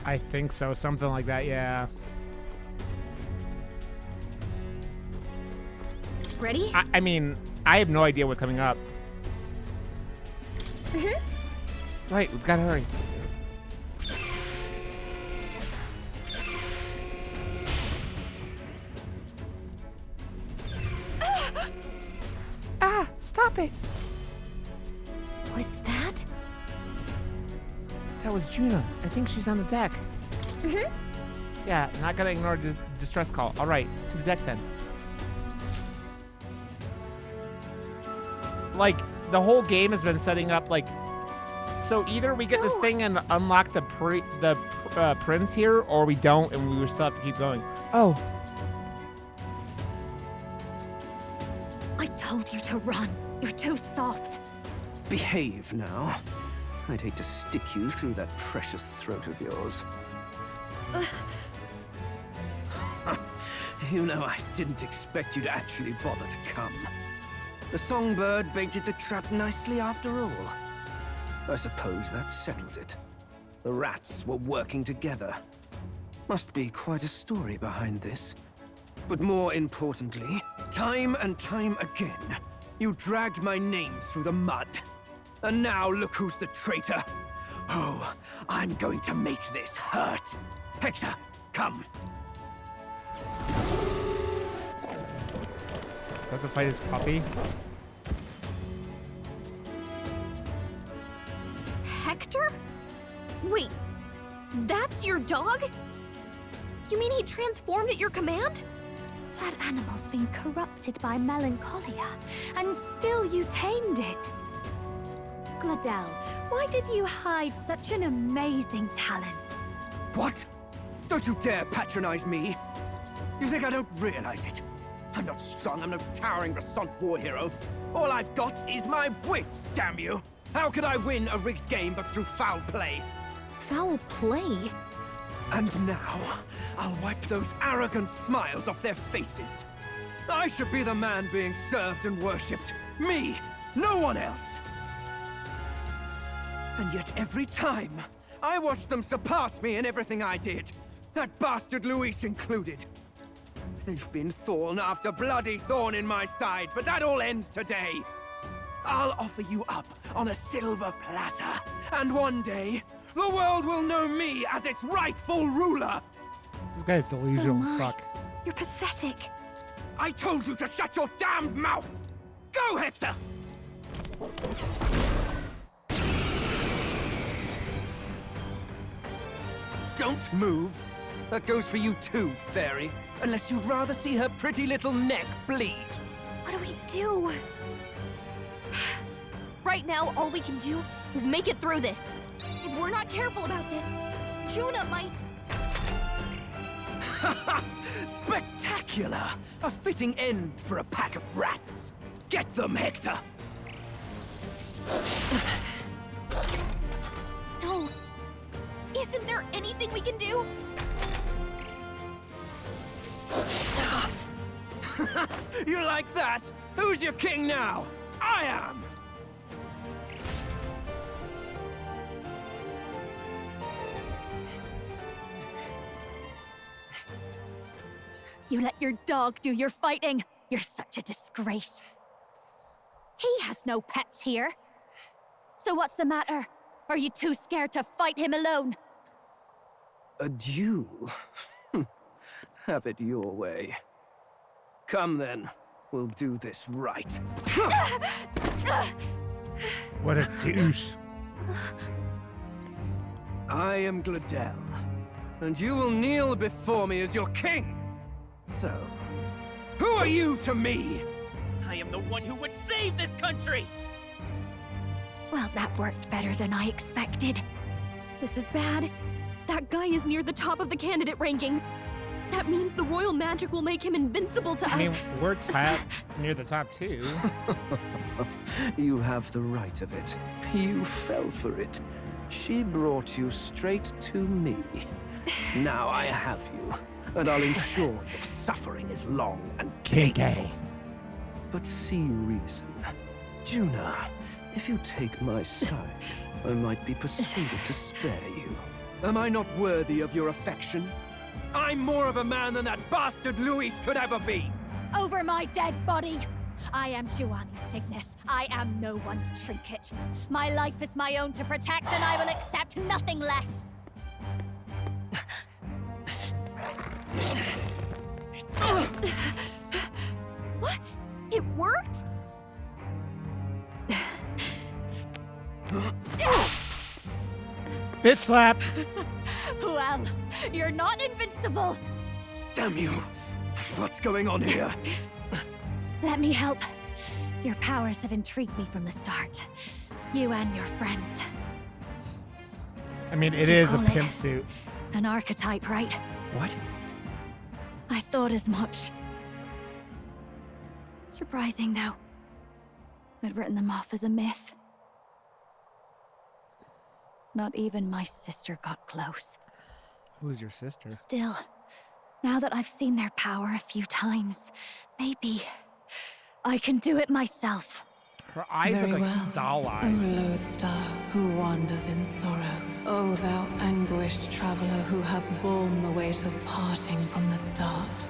I think so. Something like that, yeah. Ready? I mean, I have no idea what's coming up. Right, we've got to hurry. Stop it. Was that? That was Juna. I think she's on the deck. Yeah, not gonna ignore this distress call. All right, to the deck then. Like, the whole game has been setting up, like, so either we get this thing and unlock the prince here, or we don't, and we still have to keep going. Oh. I told you to run. You're too soft. Behave now. I'd hate to stick you through that precious throat of yours. You know, I didn't expect you to actually bother to come. The songbird baited the trap nicely after all. I suppose that settles it. The rats were working together. Must be quite a story behind this. But more importantly, time and time again, you dragged my name through the mud. And now look who's the traitor. Oh, I'm going to make this hurt. Hector, come. So I have to fight his puppy? Hector? Wait, that's your dog? You mean he transformed at your command? That animal's been corrupted by melancholia, and still you tamed it. Gladel, why did you hide such an amazing talent? What? Don't you dare patronize me! You think I don't realize it? I'm not strong, I'm no towering Resant war hero. All I've got is my wits, damn you! How could I win a rigged game but through foul play? Foul play? And now, I'll wipe those arrogant smiles off their faces. I should be the man being served and worshipped. Me, no one else! And yet every time, I watch them surpass me in everything I did. That bastard Luis included. They've been thorn after bloody thorn in my side, but that all ends today. I'll offer you up on a silver platter, and one day, the world will know me as its rightful ruler. This guy's delusional as fuck. You're pathetic. I told you to shut your damned mouth! Go, Hector! Don't move. That goes for you too, fairy. Unless you'd rather see her pretty little neck bleed. What do we do? Right now, all we can do is make it through this. If we're not careful about this, Juna might... Spectacular! A fitting end for a pack of rats. Get them, Hector! No. Isn't there anything we can do? You like that? Who's your king now? I am! You let your dog do your fighting. You're such a disgrace. He has no pets here. So what's the matter? Are you too scared to fight him alone? A duel? Have it your way. Come then, we'll do this right. What a douche. I am Gladel, and you will kneel before me as your king. So, who are you to me? I am the one who would save this country! Well, that worked better than I expected. This is bad. That guy is near the top of the candidate rankings. That means the royal magic will make him invincible to us. I mean, we're near the top too. You have the right of it. You fell for it. She brought you straight to me. Now I have you, and I'll ensure your suffering is long and painful. But see reason. Juna, if you take my side, I might be persuaded to spare you. Am I not worthy of your affection? I'm more of a man than that bastard Luis could ever be! Over my dead body! I am Giovanni Cygnus. I am no one's trinket. My life is my own to protect, and I will accept nothing less. What? It worked? Bitch slap. Well, you're not invincible. Damn you! What's going on here? Let me help. Your powers have intrigued me from the start. You and your friends. I mean, it is a Call it pimp suit. An archetype, right? What? I thought as much. Surprising, though. I'd written them off as a myth. Not even my sister got close. Who's your sister? Still, now that I've seen their power a few times, maybe I can do it myself. Her eyes Very look like well. doll O eyes. lodestar, who wanders in sorrow. O thou anguished traveler who hath borne the weight of parting from the start.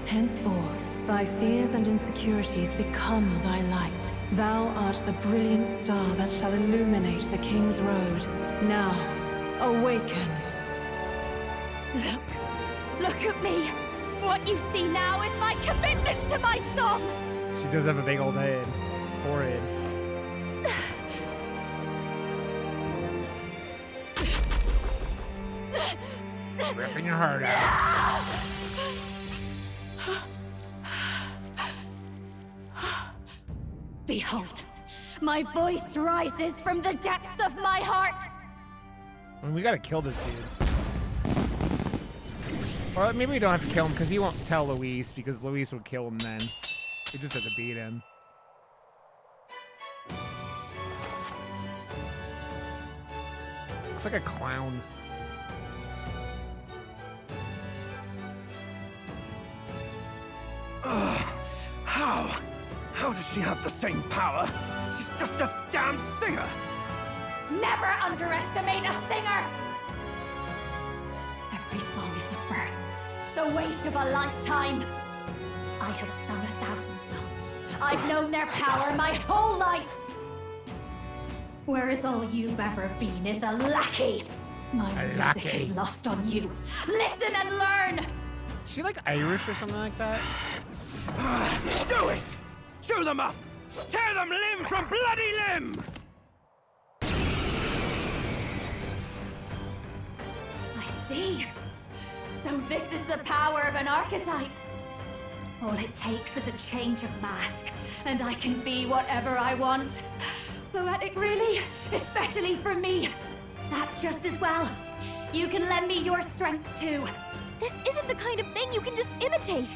Henceforth, thy fears and insecurities become thy light. Thou art the brilliant star that shall illuminate the King's Road. Now, awaken. Look at me. What you see now is my commitment to my song. She does have a big old head. Forehead. Ripping your heart out. Behold, my voice rises from the depths of my heart. I mean, we gotta kill this dude. Or maybe we don't have to kill him because he won't tell Luis because Luis would kill him then. We just have to beat him. Looks like a clown. How does she have the same power? She's just a damn singer! Never underestimate a singer! Every song is a burden, the weight of a lifetime. I have sung 1,000 songs. I've known their power my whole life. Whereas all you've ever been is a lackey. My A music lackey. is lost on you. Listen and learn! Is she like Irish or something like that? Do it! Chew them up! Tear them limb from bloody limb! I see. So this is the power of an archetype. All it takes is a change of mask, and I can be whatever I want. Poetic, really? Especially for me. That's just as well. You can lend me your strength, too. This isn't the kind of thing you can just imitate.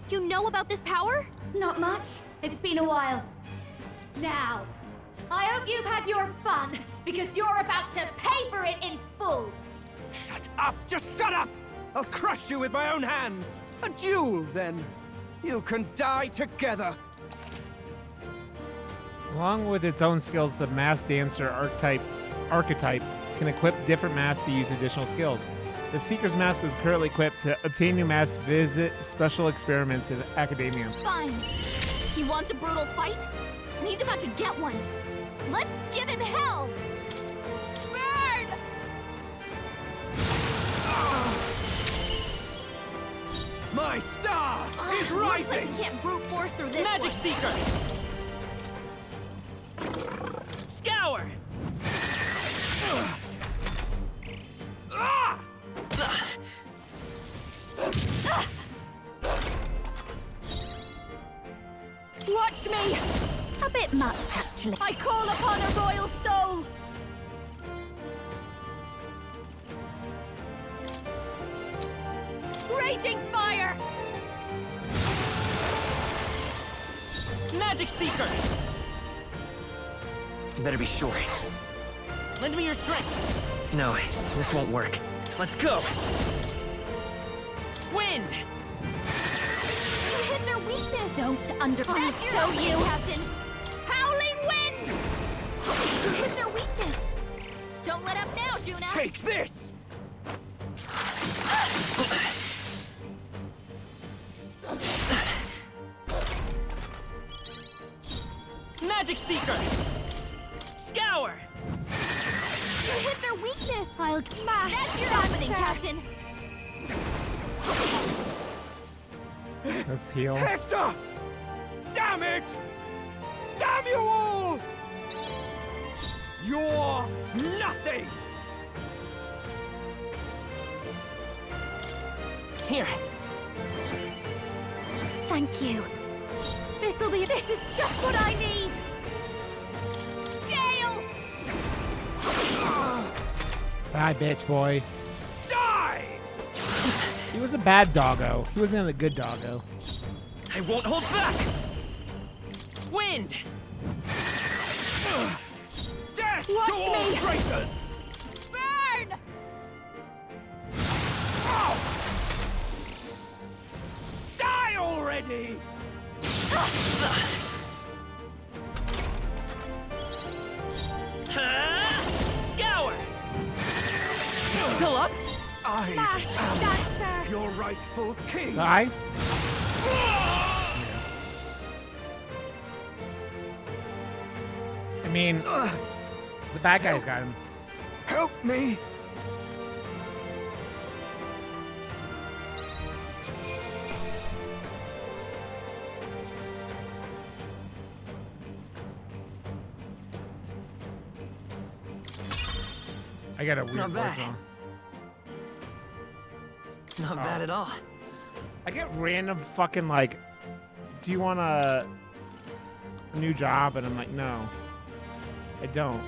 Do you know about this power? Not much. It's been a while. Now, I hope you've had your fun, because you're about to pay for it in full. Shut up! Just shut up! I'll crush you with my own hands! A duel, then. You can die together. Along with its own skills, the masked dancer archetype can equip different masks to use additional skills. The Seeker's Mask is currently equipped to obtain new masks, visit special experiments in academia. Fine. He wants a brutal fight, and he's about to get one. Let's give him hell! Burn! My star is Looks like rising! we can't brute force through this Magic one. Seeker! Scour! Ah! Watch me! A bit much, actually. I call upon a royal soul! Raging fire! Magic Seeker! Better be sure. Lend me your strength! No, this won't work. Let's go! Wind! You hit their weakness. Don't underestimate. I'll show you, Captain. Howling wind! You hit their weakness. Don't let up now, Juna. Take this! Magic Seeker! Scour! You hit their weakness! I'll smash That's your that opening, set. Captain! Let's heal. Hector! Damn it! Damn you all! You're nothing! Here. Thank you. This is just what I need! Gale! Die, bitch boy. Die! He was a bad doggo. He wasn't a good doggo. I won't hold back! Wind! Death Watch to all me. traitors! Burn! Die already! Scour! Still up? I Smash that set. am your rightful king! Die. I mean, the bad guys got him. Help me! I got a weird Not voice bad. now. Not bad at all. I get random fucking like, do you want a new job? And I'm like, no, I don't.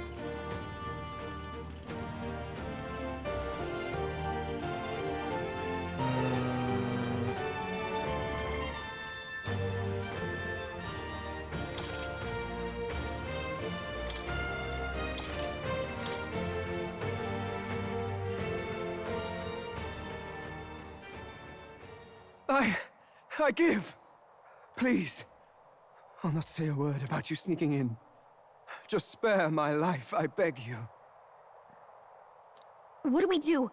I give. Please. I'll not say a word about you sneaking in. Just spare my life, I beg you. What do we do?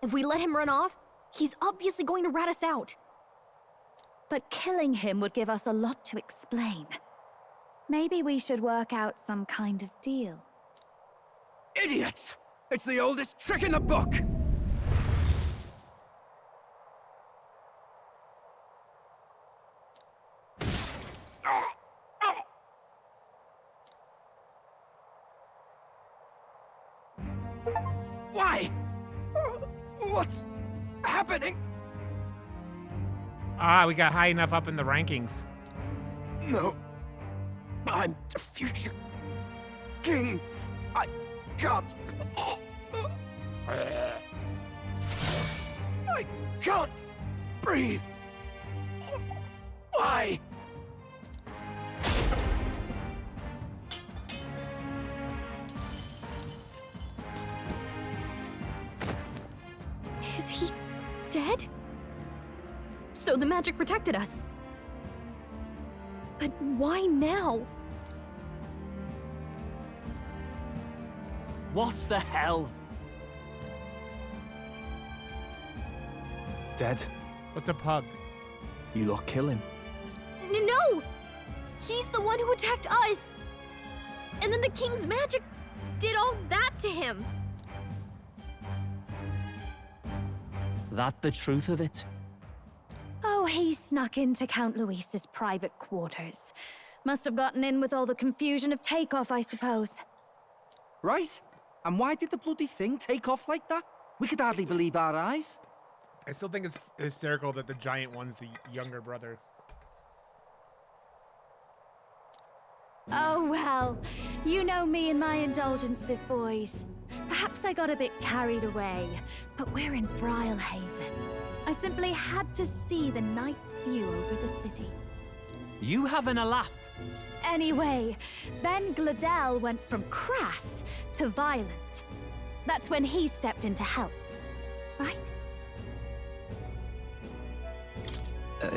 If we let him run off, he's obviously going to rat us out. But killing him would give us a lot to explain. Maybe we should work out some kind of deal. Idiots! It's the oldest trick in the book! Why? What's happening? Ah, we got high enough up in the rankings. No. I'm the future king. I can't. I can't breathe. Why? Is he dead? So the magic protected us. But why now? What the hell? Dead. What's a pug? You lot kill him. No! He's the one who attacked us! And then the king's magic did all that to him! That the truth of it? Oh, he snuck into Count Luis's private quarters. Must have gotten in with all the confusion of takeoff, I suppose. Right? And why did the bloody thing take off like that? We could hardly believe our eyes. I still think it's hysterical that the giant one's the younger brother. Oh, well. You know me and my indulgences, boys. Perhaps I got a bit carried away, but we're in Brilehaven. I simply had to see the night view over the city. You having a laugh? Anyway, then Gladel went from crass to violent. That's when he stepped in to help, right?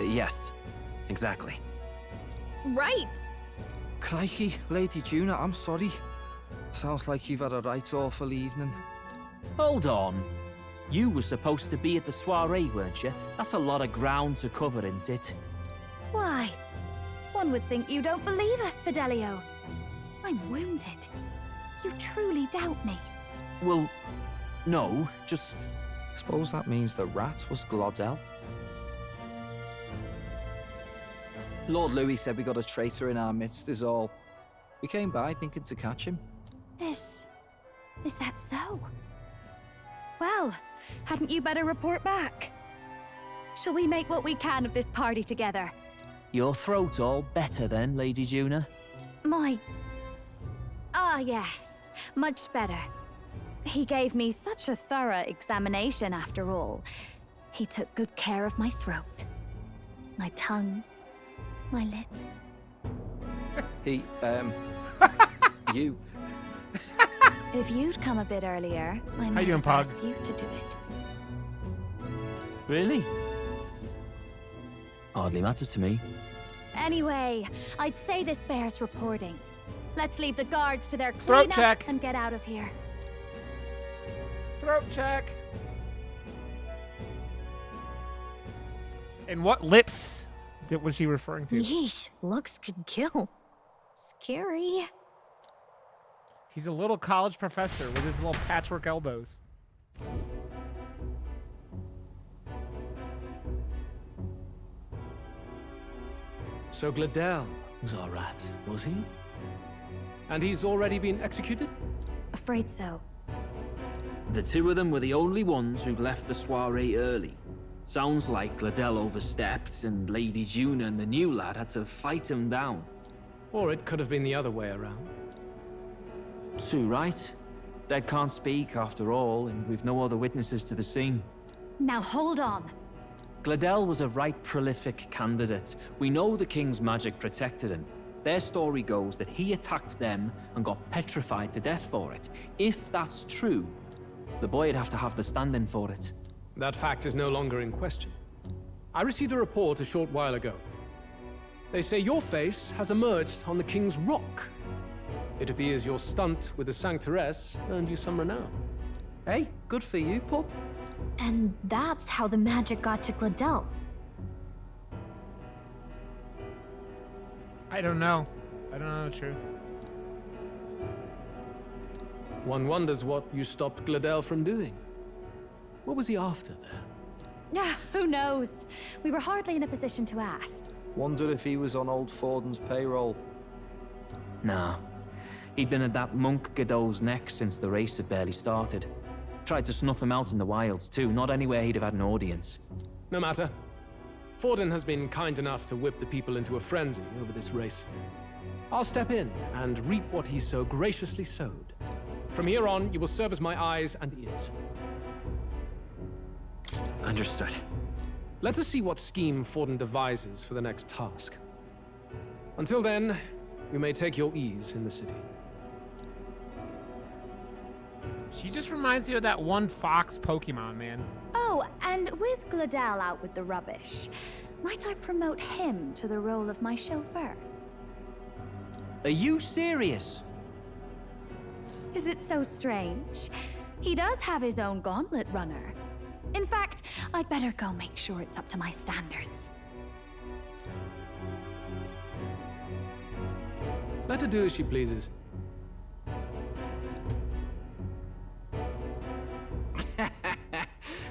Yes. Exactly. Right! Crikey, Lady Juna, I'm sorry. Sounds like you've had a right awful evening. Hold on. You were supposed to be at the soiree, weren't you? That's a lot of ground to cover, isn't it? Why? One would think you don't believe us, Fidelio. I'm wounded. You truly doubt me. Well, no, just... Suppose that means the rat was Glodell? Lord Louis said we got a traitor in our midst is all. We came by thinking to catch him. Is that so? Well, hadn't you better report back? Shall we make what we can of this party together? Your throat all better then, Lady Juna? Yes, much better. He gave me such a thorough examination after all. He took good care of my throat, my tongue, my lips. You. If you'd come a bit earlier, I might doing, have Pog? asked you to do it. Really? Hardly matters to me. Anyway, I'd say this bears reporting. Let's leave the guards to their Throat cleanup check. and get out of here. Throat check. And what lips was she referring to? Yeesh, looks could kill. Scary. He's a little college professor with his little patchwork elbows. So Glodell was our rat, was he? And he's already been executed? Afraid so. The two of them were the only ones who left the soiree early. Sounds like Glodell overstepped, and Lady Juna and the new lad had to fight him down. Or it could have been the other way around. Too right. Dead can't speak, after all, and we've no other witnesses to the scene. Now hold on. Glodell was a right prolific candidate. We know the king's magic protected him. Their story goes that he attacked them and got petrified to death for it. If that's true, the boy'd have to have the stand-in for it. That fact is no longer in question. I received a report a short while ago. They say your face has emerged on the King's Rock. It appears your stunt with the Sanctoress earned you some renown. Hey, good for you, pup. And that's how the magic got to Glodell. I don't know. I don't know the truth. One wonders what you stopped Glodell from doing. What was he after there? Who knows? We were hardly in a position to ask. Wondered if he was on old Forden's payroll. Nah. He'd been at that monk Godot's neck since the race had barely started. Tried to snuff him out in the wilds too, not anywhere he'd have had an audience. No matter. Forden has been kind enough to whip the people into a frenzy over this race. I'll step in and reap what he so graciously sowed. From here on, you will serve as my eyes and ears. Understood. Let us see what scheme Forden devises for the next task. Until then, you may take your ease in the city. She just reminds me of that one fox Pokemon, man. Oh, and with Glodell out with the rubbish, might I promote him to the role of my chauffeur? Are you serious? Is it so strange? He does have his own gauntlet runner. In fact, I'd better go make sure it's up to my standards. Let her do as she pleases.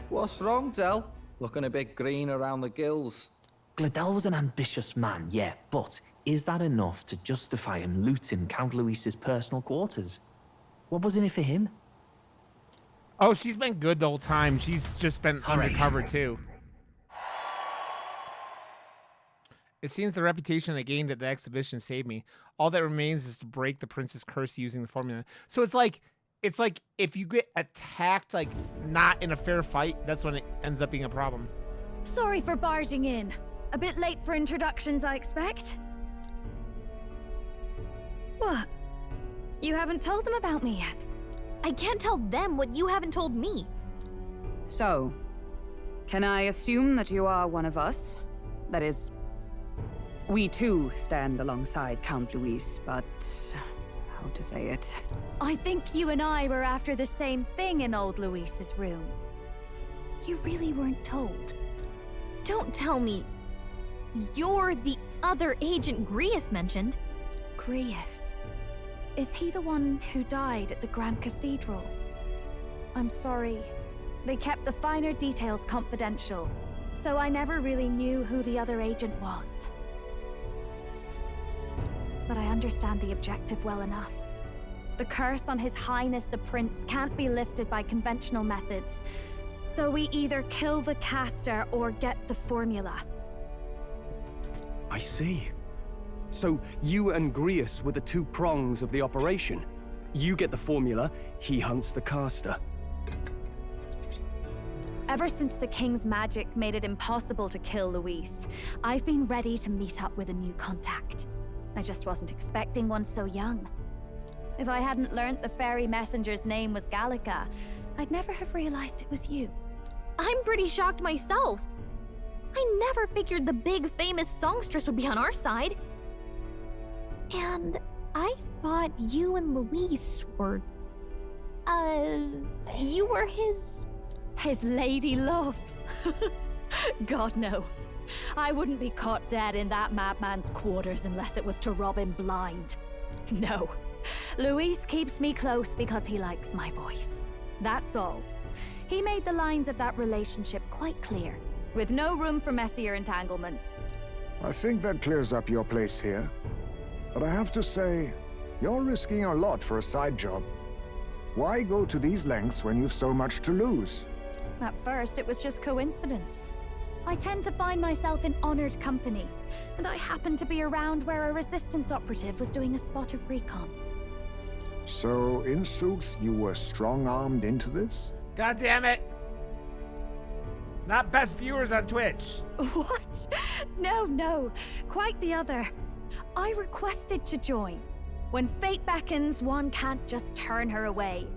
What's wrong, Del? Looking a bit green around the gills. Glodell was an ambitious man, yeah, but is that enough to justify him looting Count Luis's personal quarters? What was in it for him? Oh, she's been good the whole time. She's just been undercover too. It seems the reputation I gained at the exhibition saved me. All that remains is to break the prince's curse using the formula. So it's like if you get attacked, like not in a fair fight, that's when it ends up being a problem. Sorry for barging in. A bit late for introductions, I expect. What? You haven't told them about me yet? I can't tell them what you haven't told me. So, can I assume that you are one of us? That is, we too stand alongside Count Luis, but how to say it? I think you and I were after the same thing in old Luis's room. You really weren't told. Don't tell me. You're the other agent Grius mentioned. Grius. Is he the one who died at the Grand Cathedral? I'm sorry. They kept the finer details confidential, so I never really knew who the other agent was. But I understand the objective well enough. The curse on His Highness the Prince can't be lifted by conventional methods, so we either kill the caster or get the formula. I see. So you and Grius were the two prongs of the operation. You get the formula, he hunts the caster. Ever since the King's magic made it impossible to kill Luis, I've been ready to meet up with a new contact. I just wasn't expecting one so young. If I hadn't learnt the fairy messenger's name was Gallica, I'd never have realized it was you. I'm pretty shocked myself. I never figured the big famous songstress would be on our side. And I thought you and Luis were... you were his... His lady love. God, no. I wouldn't be caught dead in that madman's quarters unless it was to rob him blind. No. Luis keeps me close because he likes my voice. That's all. He made the lines of that relationship quite clear, with no room for messier entanglements. I think that clears up your place here. But I have to say, you're risking a lot for a side job. Why go to these lengths when you've so much to lose? At first, it was just coincidence. I tend to find myself in honored company, and I happened to be around where a resistance operative was doing a spot of recon. So, in sooth, you were strong-armed into this? God damn it! Not best viewers on Twitch. What? No. Quite the other. I requested to join. When fate beckons, one can't just turn her away.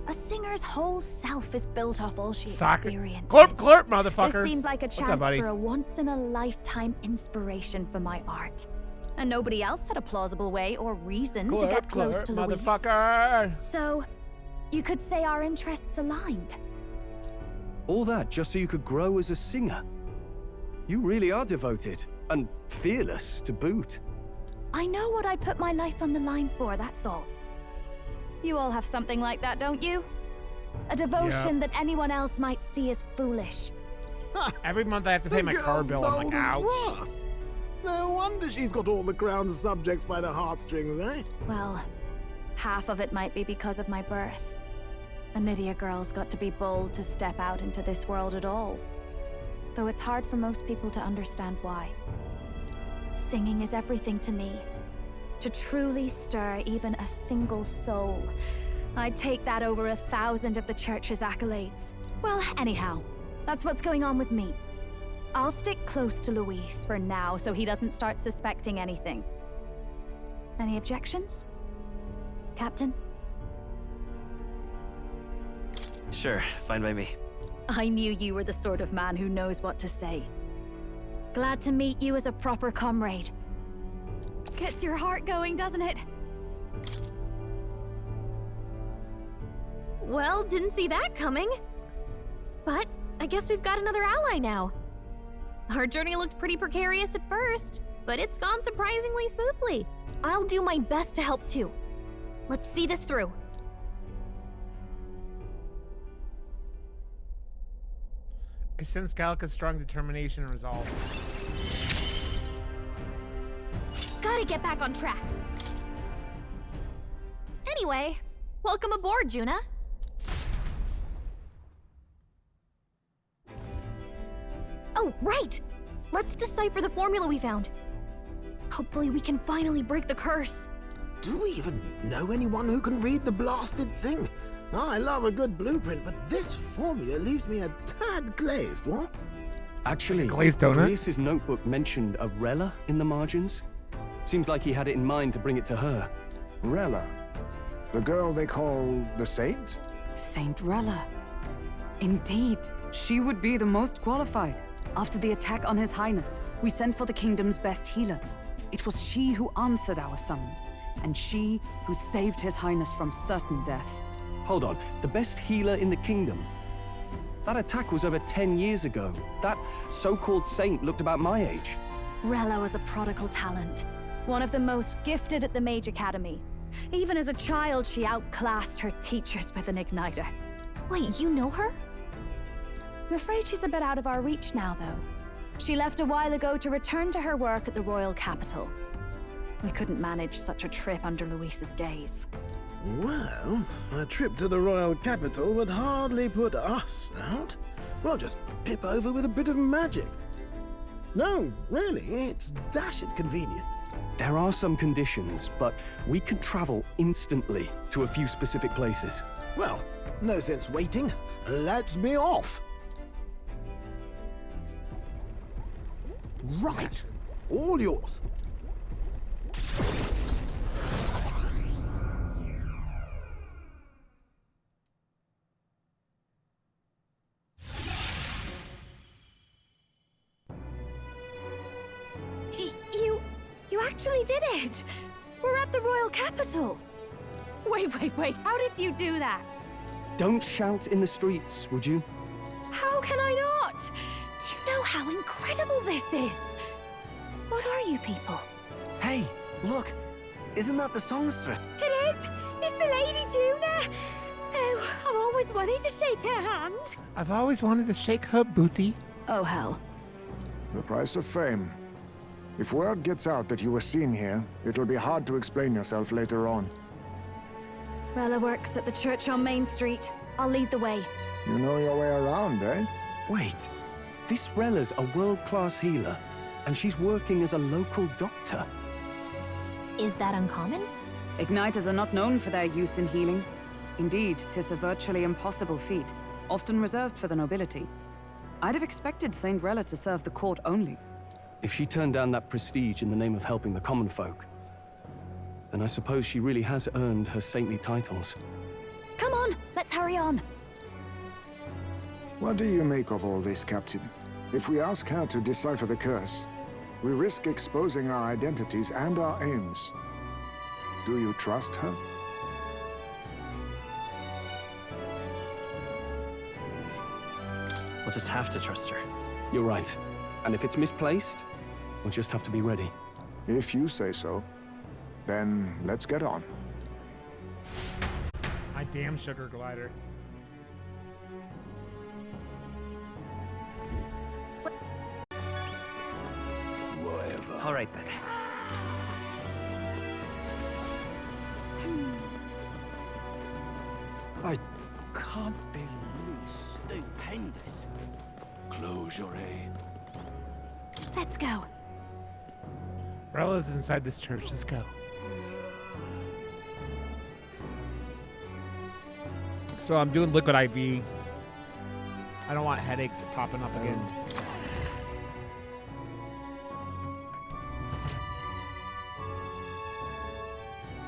A singer's whole self is built off all she experiences. Glorp, motherfucker. This seemed like a chance buddy? for a once-in-a-lifetime inspiration for my art. And nobody else had a plausible way or reason to get close to Luis. Motherfucker. So, you could say our interests aligned. All that just so you could grow as a singer. You really are devoted, and fearless to boot. I know what I put my life on the line for, that's all. You all have something like that, don't you? A devotion that anyone else might see as foolish. Every month I have to pay my car bill. I'm like, ouch. No wonder she's got all the crown's subjects by the heartstrings, eh? Well, half of it might be because of my birth. A Nydia girl's got to be bold to step out into this world at all. Though it's hard for most people to understand why. Singing is everything to me. To truly stir even a single soul, I'd take that over 1,000 of the church's accolades. Well, anyhow, that's what's going on with me. I'll stick close to Luis for now so he doesn't start suspecting anything. Any objections? Captain? Sure, fine by me. I knew you were the sort of man who knows what to say. Glad to meet you as a proper comrade. Gets your heart going, doesn't it? Well, didn't see that coming. But I guess we've got another ally now. Our journey looked pretty precarious at first, but it's gone surprisingly smoothly. I'll do my best to help too. Let's see this through. I sense Gallica's strong determination and resolve. Gotta get back on track. Anyway, welcome aboard, Juna. Oh, right! Let's decipher the formula we found. Hopefully we can finally break the curse. Do we even know anyone who can read the blasted thing? I love a good blueprint, but this formula leaves me a tad glazed, what? Actually, glazed donut? Grius's notebook mentioned a Rella in the margins. Seems like he had it in mind to bring it to her. Rella? The girl they call the Saint? Saint Rella. Indeed, she would be the most qualified. After the attack on His Highness, we sent for the kingdom's best healer. It was she who answered our summons, and she who saved His Highness from certain death. Hold on, the best healer in the kingdom? That attack was over 10 years ago. That so-called saint looked about my age. Rella was a prodigal talent, one of the most gifted at the Mage Academy. Even as a child, she outclassed her teachers with an igniter. Wait, you know her? I'm afraid she's a bit out of our reach now, though. She left a while ago to return to her work at the royal capital. We couldn't manage such a trip under Luis's gaze. Well, a trip to the royal capital would hardly put us out. We'll just pip over with a bit of magic. No, really, it's dashed convenient. There are some conditions, but we can travel instantly to a few specific places. Well, no sense waiting. Let's be off. Right. All yours. You actually did it! We're at the royal capital! Wait, how did you do that? Don't shout in the streets, would you? How can I not? Do you know how incredible this is? What are you people? Hey, look! Isn't that the songstress? It is! It's the Lady Juna! Oh, I've always wanted to shake her hand. I've always wanted to shake her booty. Oh, hell. The price of fame. If word gets out that you were seen here, it'll be hard to explain yourself later on. Rella works at the church on Main Street. I'll lead the way. You know your way around, eh? Wait, this Rella's a world-class healer, and she's working as a local doctor. Is that uncommon? Igniters are not known for their use in healing. Indeed, 'tis a virtually impossible feat, often reserved for the nobility. I'd have expected Saint Rella to serve the court only. If she turned down that prestige in the name of helping the common folk, then I suppose she really has earned her saintly titles. Come on, let's hurry on. What do you make of all this, Captain? If we ask her to decipher the curse, we risk exposing our identities and our aims. Do you trust her? We'll just have to trust her. You're right. And if it's misplaced, we'll just have to be ready. If you say so, then let's get on. My damn sugar glider. Whatever. All right then. I Can't believe stupendous. Close your eye. Let's go. Rella's inside this church. Let's go. So I'm doing liquid IV. I don't want headaches popping up again.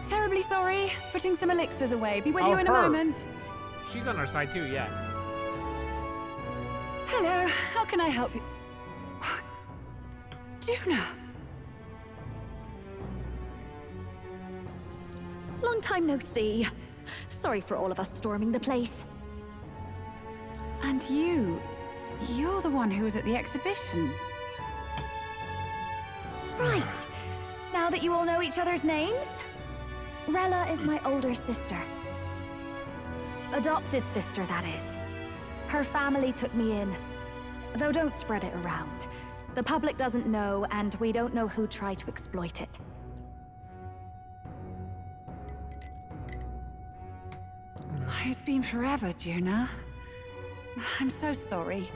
Terribly sorry. Putting some elixirs away. Be with Oh, you in a her. moment. She's on our side too, yeah. Hello. How can I help you? Juna. Long time no see. Sorry for all of us storming the place. And you're the one who was at the exhibition. Right. Now that you all know each other's names, Rella is my older sister. Adopted sister, that is. Her family took me in. Though don't spread it around. The public doesn't know, and we don't know who tried to exploit it. It's been forever, Juna. I'm so sorry.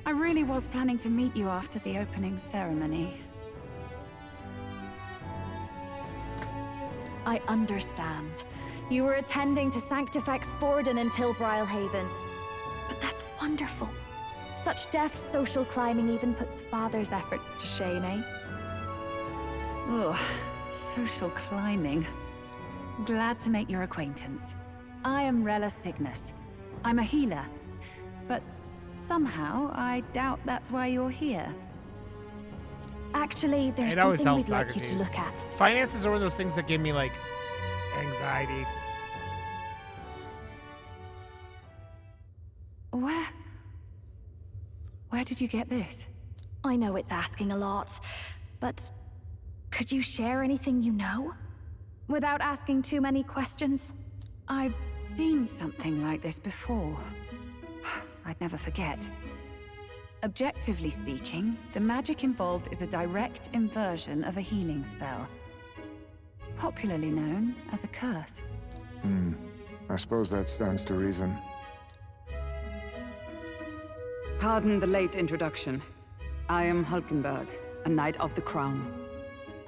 I really was planning to meet you after the opening ceremony. I understand. You were attending to Sanctifex Forden until Brilhaven. But that's wonderful. Such deft social climbing even puts father's efforts to shame, eh? Oh, social climbing. Glad to make your acquaintance. I am Rella Cygnus. I'm a healer. But somehow, I doubt that's why you're here. Actually, there's It always something we'd helps, like you to Socrates. look at. Finances are one of those things that give me, like, anxiety. Where did you get this? I know it's asking a lot, but could you share anything you know? Without asking too many questions? I've seen something like this before. I'd never forget. Objectively speaking, the magic involved is a direct inversion of a healing spell, popularly known as a curse. I suppose that stands to reason. Pardon the late introduction. I am Hulkenberg, a Knight of the Crown.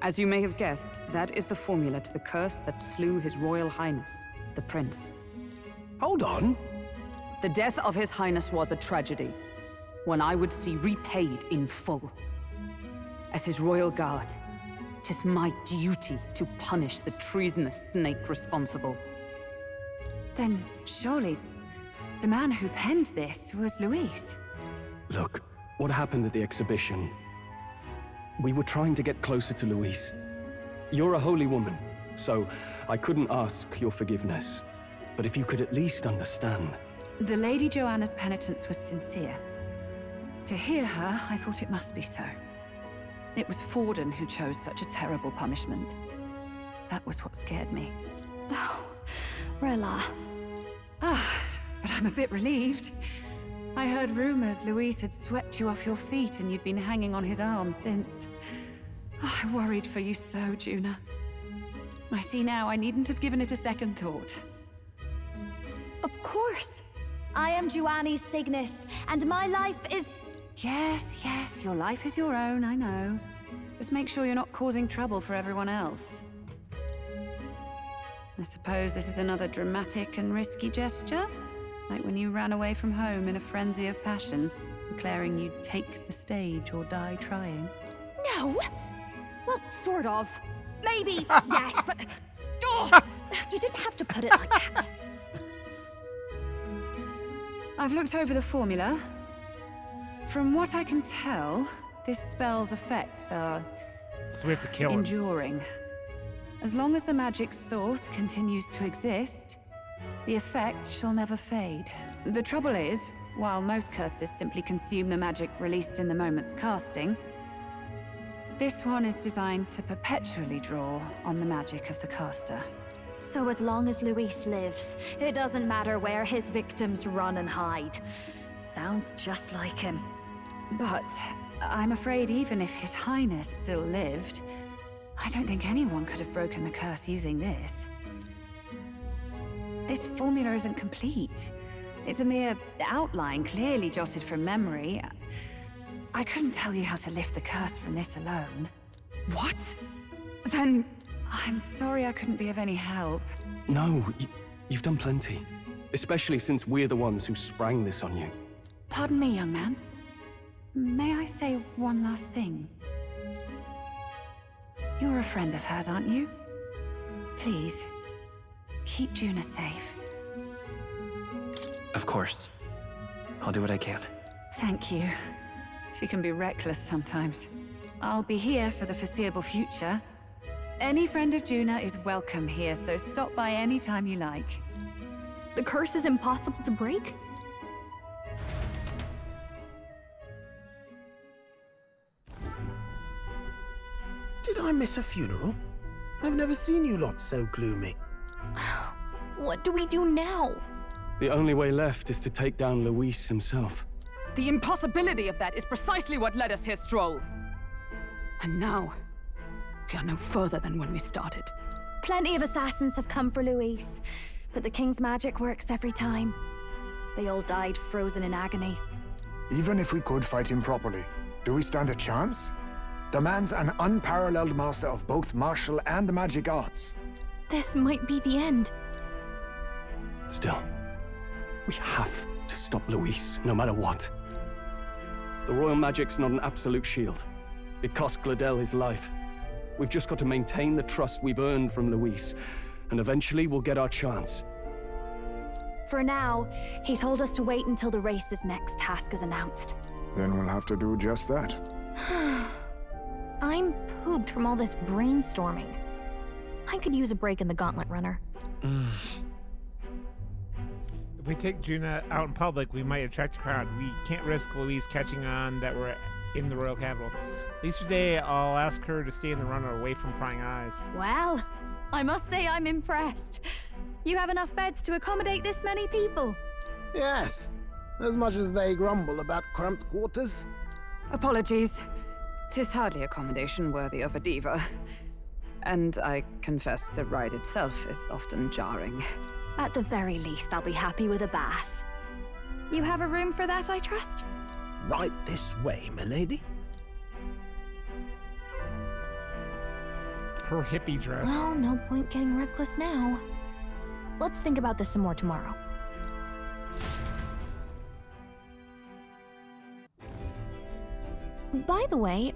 As you may have guessed, that is the formula to the curse that slew His Royal Highness, the Prince. Hold on. The death of His Highness was a tragedy, one I would see repaid in full. As His Royal Guard, 'tis my duty to punish the treasonous snake responsible. Then surely the man who penned this was Luis. Look, what happened at the exhibition? We were trying to get closer to Luis. You're a holy woman, so I couldn't ask your forgiveness. But if you could at least understand. The Lady Joanna's penitence was sincere. To hear her, I thought it must be so. It was Forden who chose such a terrible punishment. That was what scared me. Oh, Rella. But I'm a bit relieved. I heard rumors Luis had swept you off your feet and you'd been hanging on his arm since. I worried for you so, Juna. I see now I needn't have given it a second thought. Of course. I am Juani's Cygnus, and my life is... Yes, your life is your own, I know. Just make sure you're not causing trouble for everyone else. I suppose this is another dramatic and risky gesture? Like when you ran away from home in a frenzy of passion, declaring you'd take the stage or die trying. No! Well, sort of. Maybe, yes, but... Oh, you didn't have to put it like that. I've looked over the formula. From what I can tell, this spell's effects are... So we have to kill him. enduring. As long as the magic's source continues to exist, the effect shall never fade. The trouble is, while most curses simply consume the magic released in the moment's casting, this one is designed to perpetually draw on the magic of the caster. So as long as Luis lives, it doesn't matter where his victims run and hide. Sounds just like him. But I'm afraid even if His Highness still lived, I don't think anyone could have broken the curse using this. This formula isn't complete. It's a mere outline, clearly jotted from memory. I couldn't tell you how to lift the curse from this alone. What? Then I'm sorry I couldn't be of any help. No, you've done plenty. Especially since we're the ones who sprang this on you. Pardon me, young man. May I say one last thing? You're a friend of hers, aren't you? Please, keep Juna safe. Of course. I'll do what I can. Thank you. She can be reckless sometimes. I'll be here for the foreseeable future. Any friend of Juna is welcome here, so stop by any time you like. The curse is impossible to break? Did I miss a funeral? I've never seen you lot so gloomy. What do we do now? The only way left is to take down Luis himself. The impossibility of that is precisely what led us here, Stroll. And now, we are no further than when we started. Plenty of assassins have come for Luis, but the King's magic works every time. They all died frozen in agony. Even if we could fight him properly, do we stand a chance? The man's an unparalleled master of both martial and magic arts. This might be the end. Still, we have to stop Luis, no matter what. The royal magic's not an absolute shield. It cost Gladel his life. We've just got to maintain the trust we've earned from Luis, and eventually we'll get our chance. For now, he told us to wait until the race's next task is announced. Then we'll have to do just that. I'm pooped from all this brainstorming. I could use a break in the gauntlet runner. If we take Juna out in public, we might attract a crowd. We can't risk Louise catching on that we're in the royal capital. At least today, I'll ask her to stay in the runner away from prying eyes. Well, I must say I'm impressed. You have enough beds to accommodate this many people? Yes, as much as they grumble about cramped quarters. Apologies. 'Tis hardly accommodation worthy of a diva. And I confess the ride itself is often jarring. At the very least, I'll be happy with a bath. You have a room for that, I trust? Right this way, milady. Her hippie dress. Well, no point getting reckless now. Let's think about this some more tomorrow. By the way,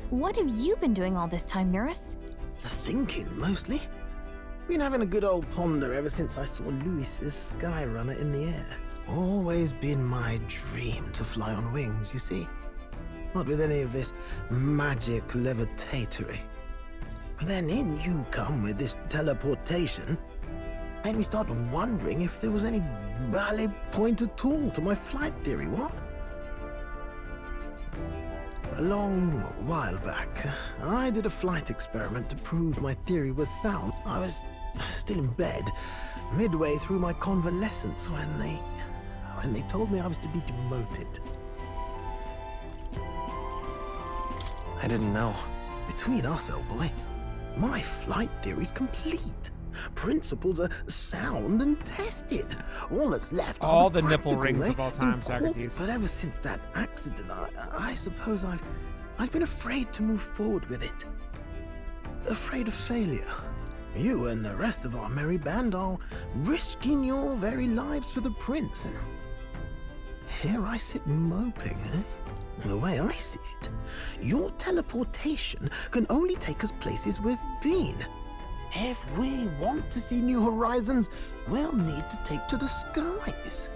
what have you been doing all this time, Eurus? Thinking, mostly. Been having a good old ponder ever since I saw Louis's Skyrunner in the air. Always been my dream to fly on wings, you see. Not with any of this magic levitatory. But then in you come with this teleportation. Made me start wondering if there was any ballet point at all to my flight theory, what? A long while back, I did a flight experiment to prove my theory was sound. I was still in bed, midway through my convalescence when they told me I was to be demoted. I didn't know. Between us, old boy, my flight theory's complete. Principles are sound and tested. All that's left all are the nipple rings practical, of all time, Socrates. But ever since that accident, I suppose I've been afraid to move forward with it. Afraid of failure. You and the rest of our merry band are risking your very lives for the prince. And here I sit moping, eh? The way I see it, your teleportation can only take us places we've been. If we want to see new horizons, we'll need to take to the skies.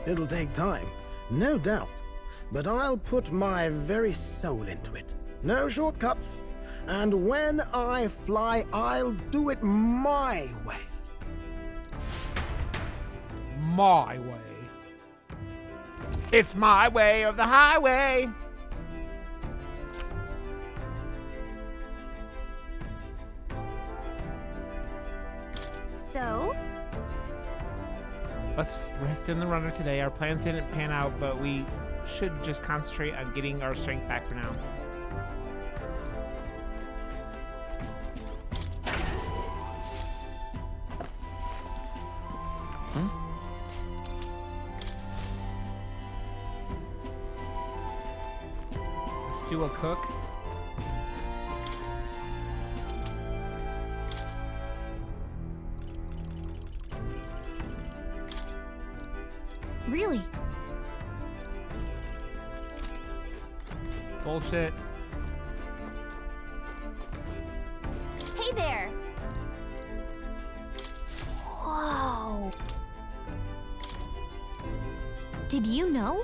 It'll take time, no doubt, but I'll put my very soul into it. No shortcuts. And when I fly, I'll do it my way. My way. It's my way or the highway. So? Let's rest in the runner today. Our plans didn't pan out, but we should just concentrate on getting our strength back for now. Let's do a cook. Really? Bullshit. Hey there! Whoa! Did you know?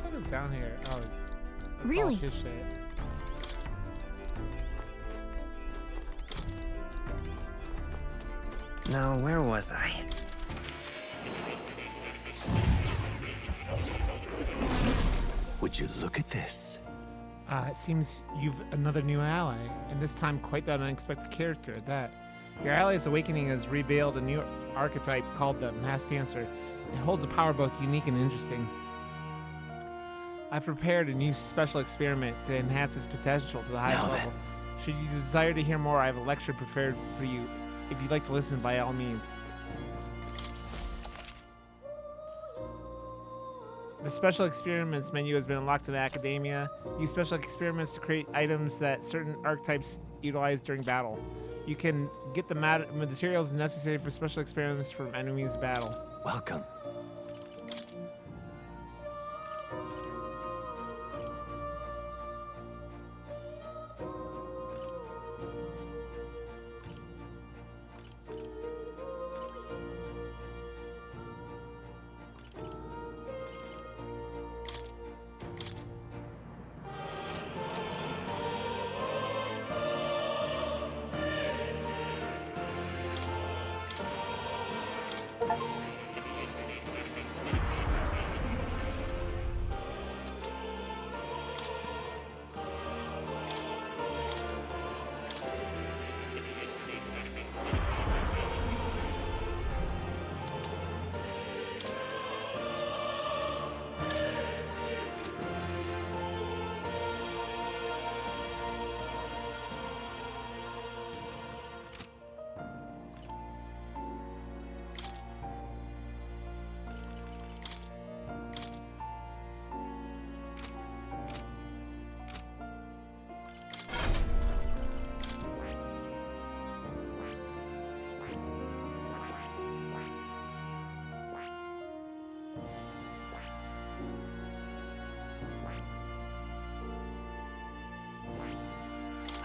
What is down here? Oh, that's Really? all his shit. Now, where was I? Would you look at this? It seems you've another new ally, and this time quite that unexpected character at that. Your ally's awakening has revealed a new archetype called the Masked Dancer. It holds a power both unique and interesting. I've prepared a new special experiment to enhance its potential to the highest level. Should you desire to hear more, I have a lecture prepared for you. If you'd like to listen, by all means. The special experiments menu has been unlocked in the Academia. Use special experiments to create items that certain archetypes utilize during battle. You can get the materials necessary for special experiments from enemies in battle. Welcome.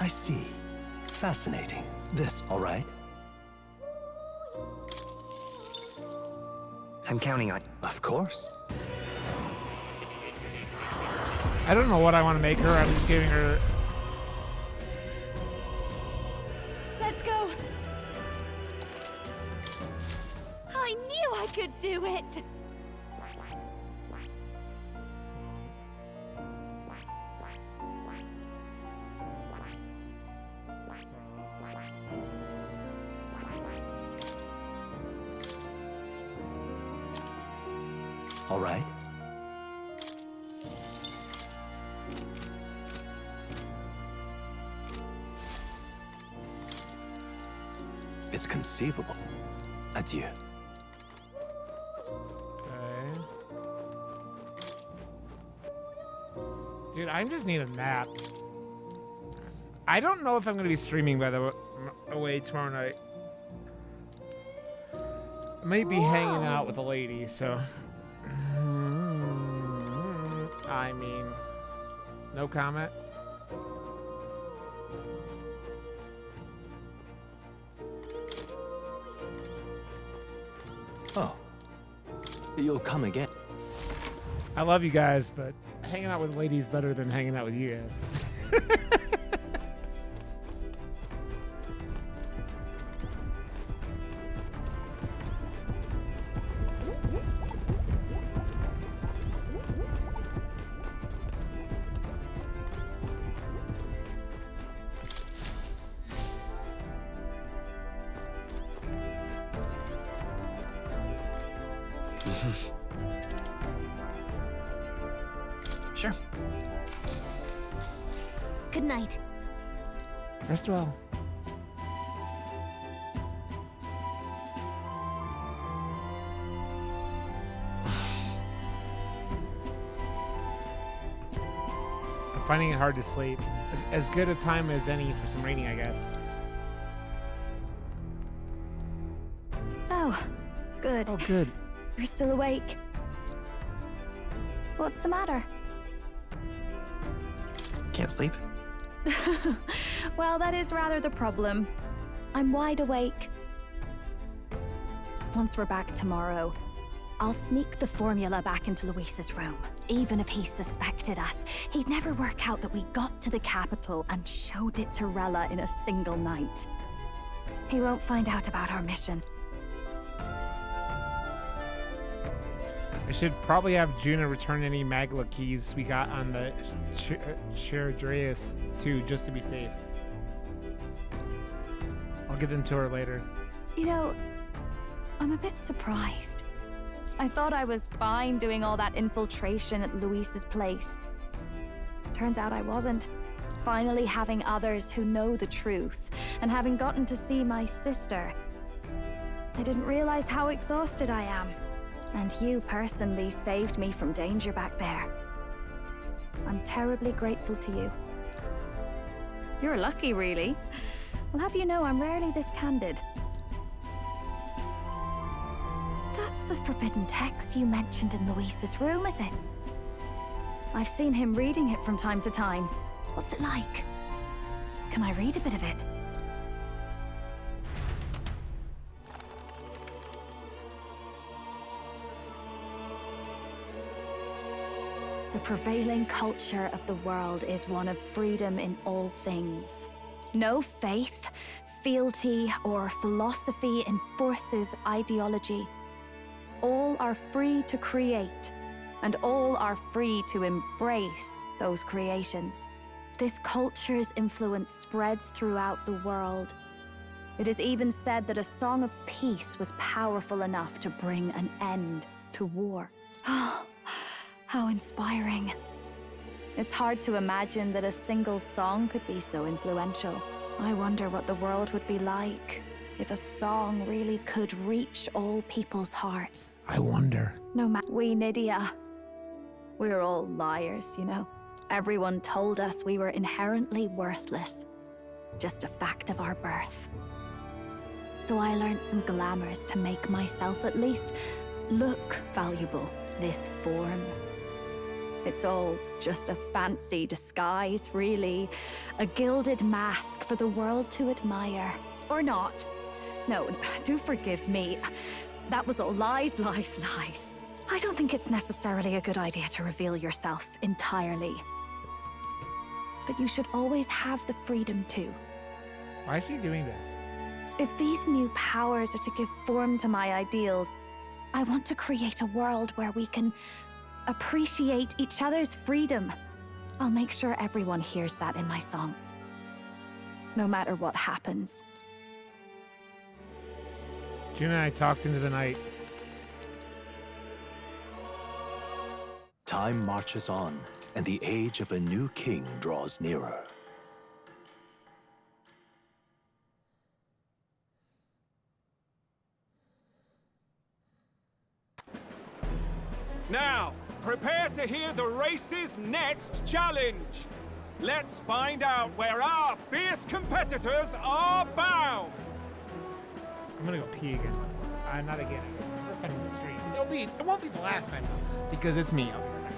I see. Fascinating. This, all right? I'm counting on. Of course. I don't know what I want to make her. I'm just giving her. Let's go. I knew I could do it. All right. It's conceivable. Adieu. Okay. Dude, I just need a nap. I don't know if I'm going to be streaming, by the way, tomorrow night. I might be hanging out with a lady, so... I mean, no comment. Oh. You'll come again. I love you guys, but hanging out with ladies better than hanging out with you guys. Sure. Good night. Rest well. I'm finding it hard to sleep. As good a time as any for some reading, I guess. Oh, good. Oh, good. You're still awake. What's the matter? Can't sleep? Well, that is rather the problem. I'm wide awake. Once we're back tomorrow, I'll sneak the formula back into Luis's room. Even if he suspected us, he'd never work out that we got to the capital and showed it to Rella in a single night. He won't find out about our mission. I should probably have Juna return any Magla keys we got on the Cheradreus too, just to be safe. I'll get them to her later. You know, I'm a bit surprised. I thought I was fine doing all that infiltration at Luis's place. Turns out I wasn't. Finally having others who know the truth, and having gotten to see my sister, I didn't realize how exhausted I am. And you personally saved me from danger back there. I'm terribly grateful to you. You're lucky, really. I'll have you know I'm rarely this candid. That's the forbidden text you mentioned in Luis's room, is it? I've seen him reading it from time to time. What's it like? Can I read a bit of it? The prevailing culture of the world is one of freedom in all things. No faith, fealty, or philosophy enforces ideology. All are free to create, and all are free to embrace those creations. This culture's influence spreads throughout the world. It is even said that a song of peace was powerful enough to bring an end to war. How inspiring. It's hard to imagine that a single song could be so influential. I wonder what the world would be like if a song really could reach all people's hearts. I wonder. No matter we Nydia, we're all liars, you know. Everyone told us we were inherently worthless, just a fact of our birth. So I learned some glamours to make myself at least look valuable. This form, It's all just a fancy disguise, really. A gilded mask for the world to admire. Or not. No, do forgive me. That was all lies, lies, lies. I don't think it's necessarily a good idea to reveal yourself entirely. But you should always have the freedom to. Why is she doing this? If these new powers are to give form to my ideals, I want to create a world where we can appreciate each other's freedom. I'll make sure everyone hears that in my songs. No matter what happens. June and I talked into the night. Time marches on, and the age of a new king draws nearer. Now, prepare to hear the race's next challenge. Let's find out where our fierce competitors are bound. I'm gonna go pee again. Not again. First time in the stream. It won't be the last time though, because it's me. I'll be right back.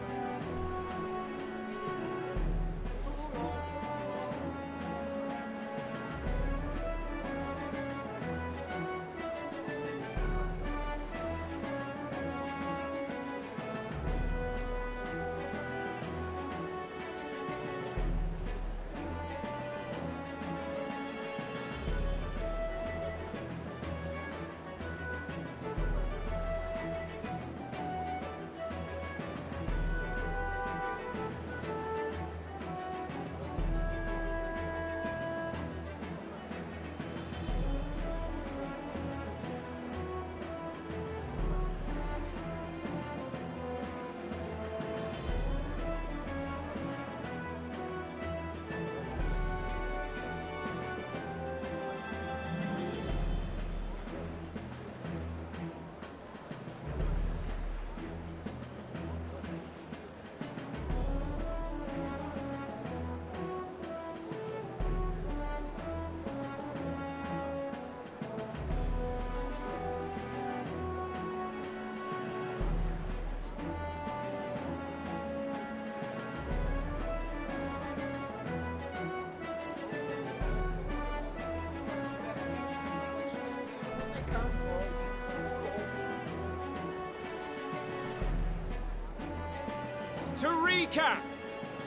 To recap,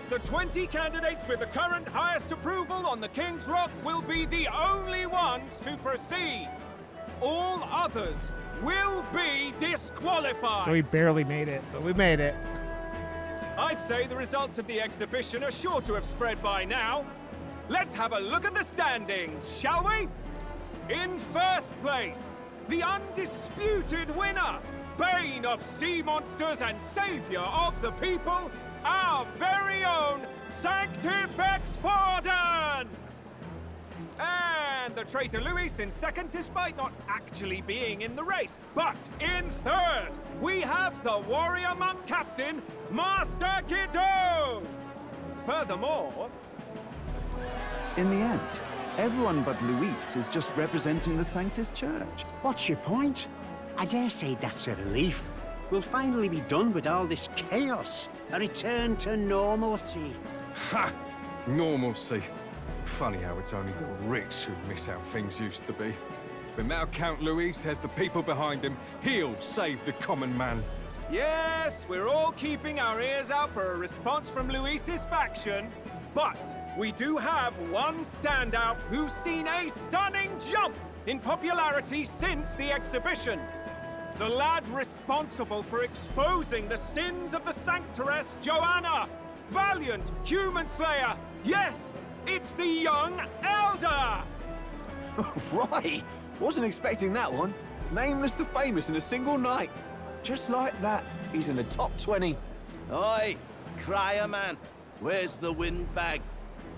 the 20 candidates with the current highest approval on the King's Rock will be the only ones to proceed. All others will be disqualified. So we barely made it, but we made it. I'd say the results of the exhibition are sure to have spread by now. Let's have a look at the standings, shall we? In first place, the undisputed winner, bane of sea monsters and savior of the people, our very own Sanctifex Pardon! And the traitor Luis in second, despite not actually being in the race. But in third, we have the warrior monk captain, Master Guido! Furthermore... In the end, everyone but Luis is just representing the Sanctus Church. What's your point? I dare say that's a relief. We'll finally be done with all this chaos. A return to normalcy. Ha! Normalcy. Funny how it's only the rich who miss how things used to be. But now Count Luis has the people behind him. He'll save the common man. Yes, we're all keeping our ears out for a response from Luis's faction. But we do have one standout who's seen a stunning jump in popularity since the exhibition. The lad responsible for exposing the sins of the Sanctoress Joanna. Valiant human slayer. Yes, it's the young Elder. Right. Wasn't expecting that one. Nameless to famous in a single night. Just like that, he's in the top 20. Oi, crier man. Where's the windbag?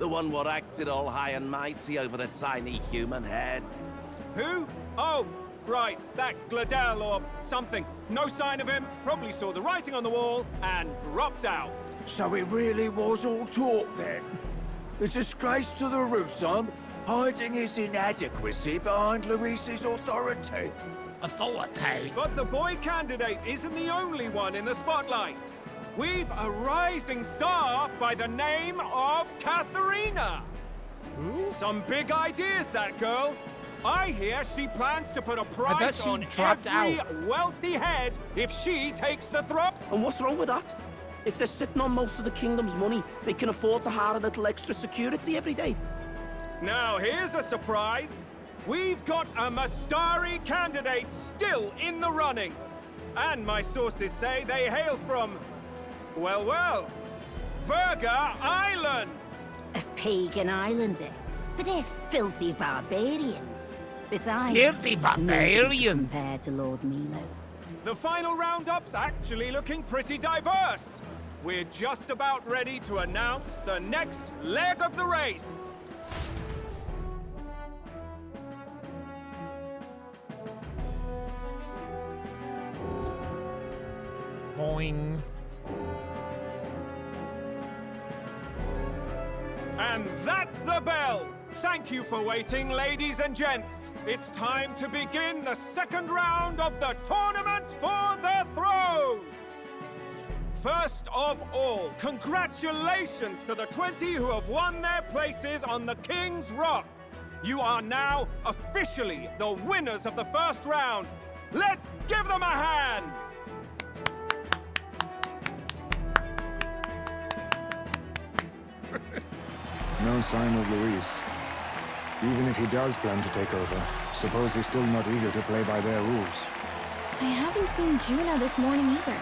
The one what acted all high and mighty over a tiny human head. Who? Oh, right, that Gladel or something. No sign of him, probably saw the writing on the wall and dropped out. So it really was all talk then? The disgrace to the Rusan, hiding his inadequacy behind Luis's authority. Authority? But the boy candidate isn't the only one in the spotlight. we've a rising star by the name of Katharina. Some big ideas, that girl. I hear she plans to put a price on every wealthy head if she takes the throne. And what's wrong with that? If they're sitting on most of the kingdom's money, they can afford to hire a little extra security every day. Now, here's a surprise. We've got a Mastari candidate still in the running. And my sources say they hail from, well, Virga Island. A pagan island, eh? But they're filthy barbarians. Besides, Filthy barbarians! Compared to Lord Milo. The final roundup's actually looking pretty diverse. We're just about ready to announce the next leg of the race. Boing. And that's the bell! Thank you for waiting, ladies and gents. It's time to begin the second round of the tournament for the throne! First of all, congratulations to the 20 who have won their places on the King's Rock. You are now officially the winners of the first round. Let's give them a hand! No sign of Luis. Even if he does plan to take over, suppose he's still not eager to play by their rules. I haven't seen Juna this morning either.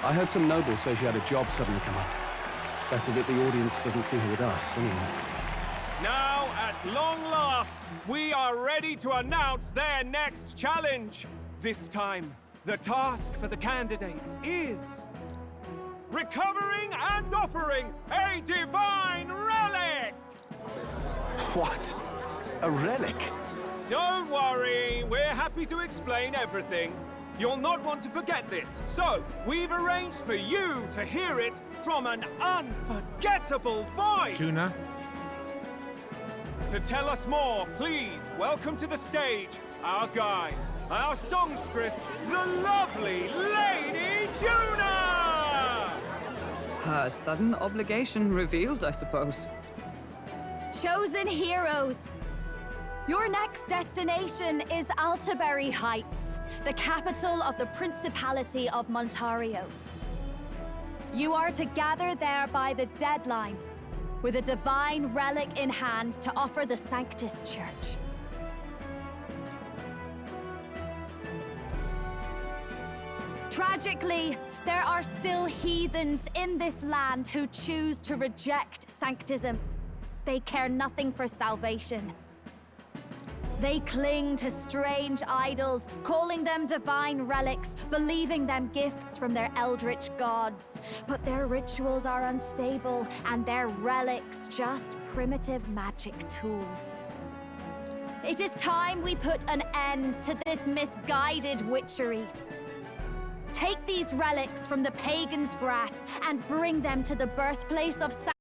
I heard some nobles say she had a job suddenly come up. Better that the audience doesn't see her with us, anyway. Now, at long last, we are ready to announce their next challenge. This time, the task for the candidates is recovering and offering a divine relic! What? A relic? Don't worry, we're happy to explain everything. You'll not want to forget this, so we've arranged for you to hear it from an unforgettable voice! Juna? To tell us more, please welcome to the stage our guide, our songstress, the lovely Lady Juna! Her sudden obligation revealed, I suppose. Chosen heroes! Your next destination is Altaberry Heights, the capital of the Principality of Montario. You are to gather there by the deadline, with a divine relic in hand to offer the Sanctus Church. Tragically, there are still heathens in this land who choose to reject Sanctism. They care nothing for salvation. They cling to strange idols, calling them divine relics, believing them gifts from their eldritch gods. But their rituals are unstable, and their relics just primitive magic tools. It is time we put an end to this misguided witchery. Take these relics from the pagan's grasp and bring them to the birthplace of